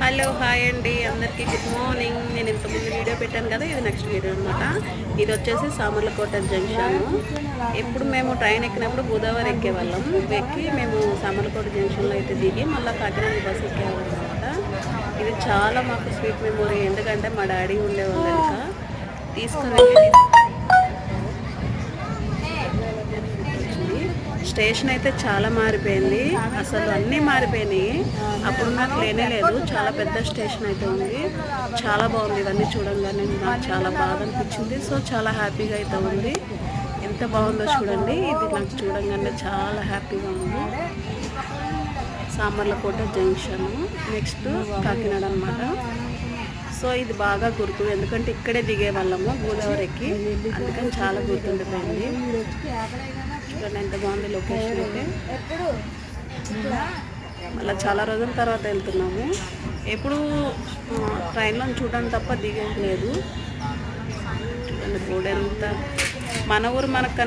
Hello hi అండి అందరికీ good morning. నేను ఇంతకుముందు వీడియో పెట్టాను కదా, ఇది నెక్స్ట్ వీడియో అనమాట. ఇది వచ్చేసి సామర్లకోట జంక్షన్. ఎప్పుడు మేము ట్రైన్ ఎక్కినప్పుడు గోదావరి ఎక్కేవాళ్ళం. ఎక్కి మేము సామర్లకోట జంక్షన్లో అయితే దిగి మళ్ళీ కాకినాడ బస్సు ఎక్కేవాళ్ళం అనమాట. ఇది చాలా మాకు స్వీట్ మెమొరీ. ఎందుకంటే మా డాడీ ఉండేవాళ్ళు కనుక తీసుకుని స్టేషన్ అయితే చాలా మారిపోయింది. అసలు అన్నీ మారిపోయినాయి. అప్పుడు నాకు లేనే లేదు. చాలా పెద్ద స్టేషన్ అయితే ఉంది. చాలా బాగుంది. ఇవన్నీ చూడంగానే నాకు చాలా బాగా అనిపించింది. సో చాలా హ్యాపీగా అయితే ఉంది. ఎంత బాగుందో చూడండి. ఇది నాకు చూడంగానే చాలా హ్యాపీగా ఉంది. సామర్లకోట జంక్షన్ నెక్స్ట్ కాకినాడ అనమాట. సో ఇది బాగా గుర్తు, ఎందుకంటే ఇక్కడే దిగే వాళ్ళము గోదావరికి, అందుకని చాలా గుర్తుండిపోయింది. చూడండి ఎంత బాగుంది లొకేషన్ అయితే. మళ్ళీ చాలా రోజుల తర్వాత వెళ్తున్నాము. ఎప్పుడు ట్రైన్లో చూడడం తప్ప దిగేది లేదు. చూడండి బోర్డు ఎంత మన ఊరు మనకు